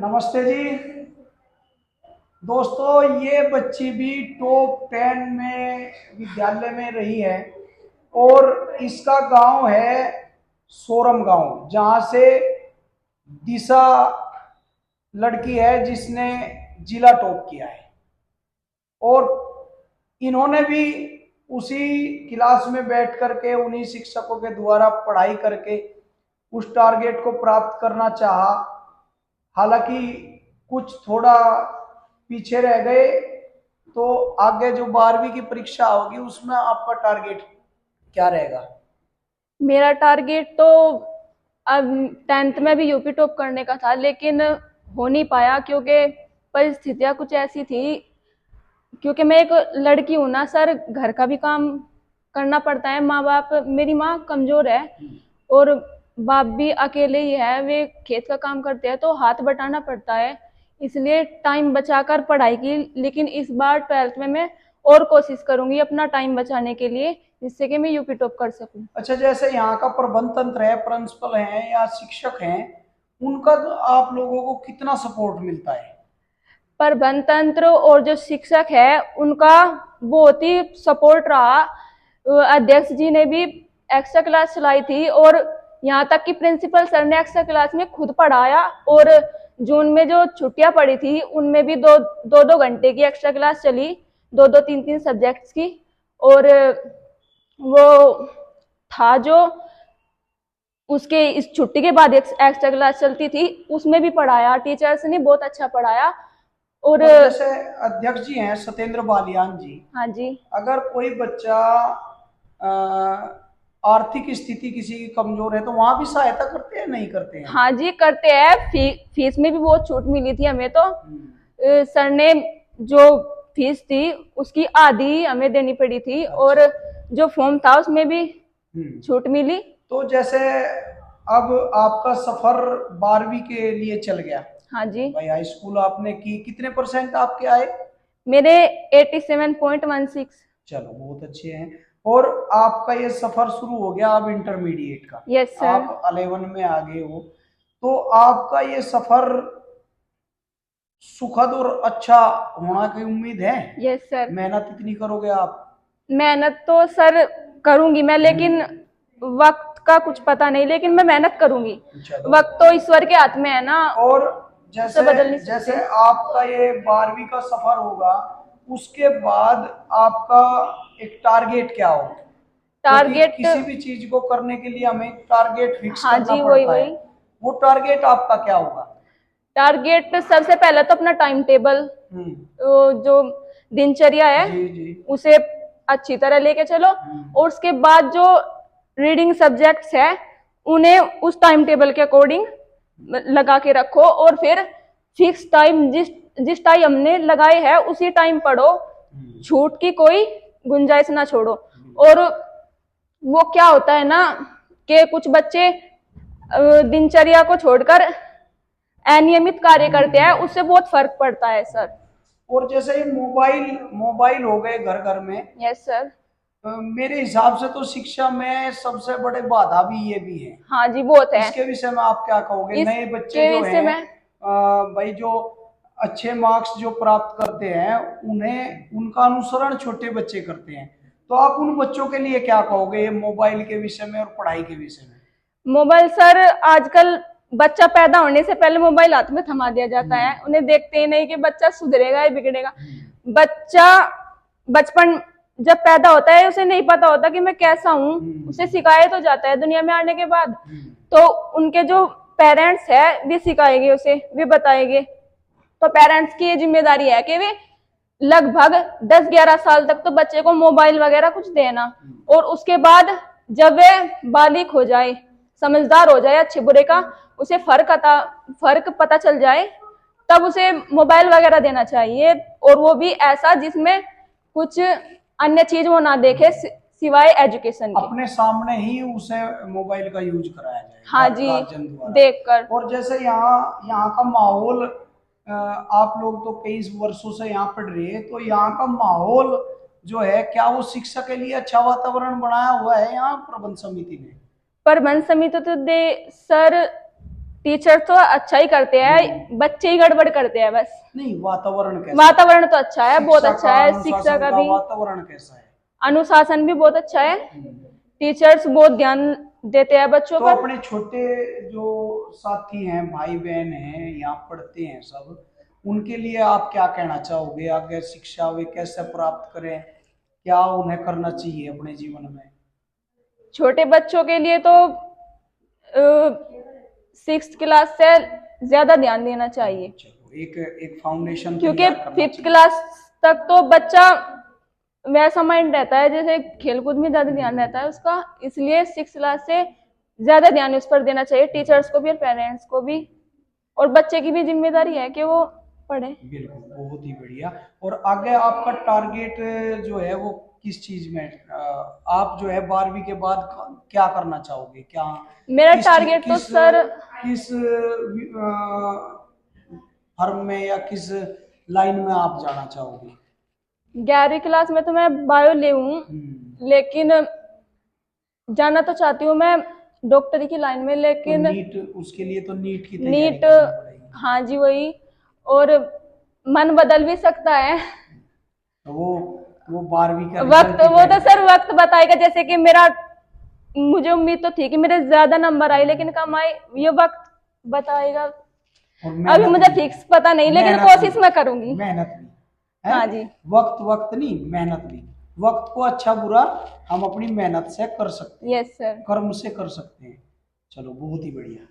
नमस्ते जी। दोस्तों, ये बच्ची भी टॉप 10 में विद्यालय में रही है और इसका गांव है सोरम गांव, जहां से दिशा लड़की है जिसने जिला टॉप किया है। और इन्होंने भी उसी क्लास में बैठ करके उन्हीं शिक्षकों के द्वारा पढ़ाई करके उस टारगेट को प्राप्त करना चाहा। हालांकि कुछ थोड़ा पीछे रह गए। तो आगे जो 12वीं की परीक्षा होगी उसमें आपका टारगेट क्या रहेगा? मेरा टारगेट तो अब 10th में भी यूपी टॉप करने का था, लेकिन हो नहीं पाया क्योंकि परिस्थितियां कुछ ऐसी थी। क्योंकि मैं एक लड़की हूं ना सर, घर का भी काम करना पड़ता है। माँ बाप, मेरी माँ कमजोर है और बाप भी अकेले ही है, वे खेत का काम करते हैं तो हाथ बटाना पड़ता है। इसलिए टाइम बचाकर पढ़ाई की, लेकिन इस बार 12th में मैं और कोशिश करूंगी अपना टाइम बचाने के लिए, जिससे कि मैं यूपी टॉप कर सकूं। अच्छा, जैसे यहाँ का प्रबंध तंत्र है, प्रिंसिपल है या शिक्षक हैं, उनका तो आप लोगों को कितना सपोर्ट मिलता है? प्रबंध तंत्र और जो शिक्षक है उनका बहुत ही सपोर्ट रहा। अध्यक्ष जी ने भी एक्स्ट्रा क्लास चलाई थी और यहाँ तक कि प्रिंसिपल सर ने एक्स्ट्रा क्लास में खुद पढ़ाया। और जून में जो छुट्टियां पड़ी थी उनमें भी दो घंटे की एक्स्ट्रा क्लास चली, दो तीन तीन सब्जेक्ट्स की। और वो था जो उसके इस छुट्टी के बाद एक एक्स्ट्रा क्लास चलती थी, उसमें भी पढ़ाया, टीचर्स ने बहुत अच्छा पढ़ाया। और और जैसे अध्यक्ष जी हैं सत्येंद्र बालियान जी, हाँ जी। अगर कोई बच्चा अ, आर्थिक स्थिति किसी की कमजोर है तो वहां भी सहायता करते हैं, नहीं करते हैं? हाँ जी, करते हैं। फीस में भी बहुत छूट मिली थी हमें तो। सर ने जो फीस थी उसकी आधी हमें देनी पड़ी थी। अच्छा। और जो फॉर्म था उसमें भी छूट मिली। तो जैसे अब आपका सफर 12वीं के लिए चल गया, हाँ जी। भाई हाई स्कूल आपने की, कितने परसेंट आपके आए? मेरे 87.16। चलो, बहुत अच्छे हैं। और आपका ये सफर शुरू हो गया अब इंटरमीडिएट का, यस सर। आप 11 में आ गए हो। तो आपका ये सफर सुखद और अच्छा होना की उम्मीद है? Yes sir. मेहनत इतनी करोगे आप? मेहनत तो सर करूंगी मैं, लेकिन वक्त का कुछ पता नहीं, लेकिन मैं मेहनत करूंगी। चलो। वक्त तो ईश्वर के हाथ में है ना, और उसे जैसे बदल नहीं जैसे सकते। आपका ये 12वीं का सफर होगा, उसके बाद आपका एक टारगेट क्या होगा? क्योंकि टारगेट। किसी भी चीज को करने के लिए हमें टारगेट फिक्स हाँ करना जी, वही पड़ता है। वही। वो टारगेट आपका क्या होगा? टारगेट सबसे पहले तो अपना टाइम टेबल, हम्म। जो दिनचर्या है, जी जी। उसे अच्छी तरह लेके चलो। और उसके बाद जो रीडिंग सब्जेक्ट्स है उन्हें उस टाइम टेबल के अकॉर्डिंग लगा के रखो। और फिर फिक्स टाइम, जिस जिस टाइम हमने लगाए है उसी टाइम पढ़ो, छूट की कोई गुंजाइश ना छोड़ो। और वो क्या होता है ना कि कुछ बच्चे दिनचर्या को छोड़कर अनियमित कार्य करते हैं, उससे बहुत फर्क पड़ता है सर। और जैसे ये मोबाइल मोबाइल हो गए घर घर में, यस सर। मेरे हिसाब से तो शिक्षा में सबसे बड़े बाधा भी ये भी है। हाँ जी, बहुत है। इसके विषय में आप क्या कहोगे? नए बच्चे इसके जो विषय हैं, में भाई जो अच्छे मार्क्स जो प्राप्त करते हैं, उन्हें उनका अनुसरण छोटे बच्चे करते हैं। तो आप उन बच्चों के लिए क्या कहोगे, ये मोबाइल के विषय में और पढ़ाई के विषय में? मोबाइल सर, आजकल बच्चा पैदा होने से पहले मोबाइल हाथ में थमा दिया जाता है। उन्हें देखते ही नहीं कि बच्चा सुधरेगा या बिगड़ेगा। बच्चा बचपन जब पैदा होता है उसे नहीं पता होता कि मैं कैसा हूँ, उसे सिखाया तो जाता है दुनिया में आने के बाद। तो उनके जो पेरेंट्स है वे सिखाएंगे उसे, वे बताएंगे। तो पेरेंट्स की ये जिम्मेदारी है कि वे लगभग 10-11 साल तक तो बच्चे को मोबाइल वगैरह कुछ देना। और उसके बाद जब वे बालिग हो जाए, समझदार हो जाए अच्छे बुरे का, उसे फर्क पता चल जाए, तब उसे मोबाइल वगैरह देना चाहिए। और वो भी ऐसा जिसमें कुछ अन्य चीज वो ना देखे सिवाय एजुकेशन के। अपने सामने ही उसे मोबाइल का यूज कराया जाए, हाँ जी, गार्जियन द्वारा। देखकर। और जैसे यहाँ यहाँ का माहौल, आप लोग तो कई वर्षों से यहाँ पढ़ रहे हैं, तो यहाँ का माहौल जो है, क्या वो शिक्षा के लिए अच्छा वातावरण बनाया हुआ है यहाँ प्रबंध समिति ने? प्रबंध समिति तो दे सर, टीचर तो अच्छा ही करते हैं, बच्चे ही गड़बड़ करते हैं बस। नहीं, वातावरण कैसा वातावरण तो अच्छा है, बहुत शिक्षा अच्छा का, है, अनुशासन शिक्षा का भी वातावरण कैसा है? अनुशासन भी बहुत अच्छा है, टीचर्स बहुत ध्यान देते हैं बच्चों तो पर। अपने छोटे जो साथी हैं, भाई बहन हैं, यहाँ पढ़ते हैं सब, उनके लिए आप क्या कहना चाहोगे? आगे शिक्षा वे कैसे प्राप्त करें, क्या उन्हें करना चाहिए अपने जीवन में? छोटे बच्चों के लिए तो 6th क्लास से ज्यादा ध्यान देना चाहिए, चलो, एक एक फाउंडेशन क्योंकि तैयार करना 5th चाहिए। क्लास तक तो बच्चा वैसा माइंड रहता है जैसे खेलकूद में ज्यादा ध्यान रहता है उसका, इसलिए 6th क्लास से ज्यादा ध्यान उस पर देना चाहिए, टीचर्स को भी और पेरेंट्स को भी, और बच्चे की भी जिम्मेदारी है कि वो पढ़े। बिल्कुल, बहुत ही बढ़िया। और आगे आपका टारगेट जो है वो किस चीज में, आप जो है 12वीं के बाद क्या करना चाहोगे? क्या मेरा किस टारगेट तो सर किस फर्म में या किस लाइन में आप जाना चाहोगे? 11वीं क्लास में तो मैं बायो ले हूँ, लेकिन जाना तो चाहती हूँ मैं डॉक्टरी की लाइन में, तो लेकिन नीट, उसके लिए तो नीट की तैयारी नीट, करनी पड़ेगी। हाँ जी वही, और मन बदल भी सकता है। तो वो 12वीं का वक्त, रिजल्ट वो तो सर वक्त बताएगा, जैसे कि मेरा, मुझे उम्मीद तो थी कि मेरे ज्यादा नंबर आए, लेकिन कम आए, ये वक्त बताएगा। और अभी मेहनत मुझे भी, फिक्स पता नहीं, लेकिन मेहनत कोशिश भी, मैं करूंगी। मेहनत भी है। हाँ जी, वक्त वक्त नहीं, मेहनत भी। वक्त को अच्छा बुरा हम अपनी मेहनत से कर सकते हैं, यस सर। कर्म से कर सकते हैं। चलो, बहुत ही बढ़िया।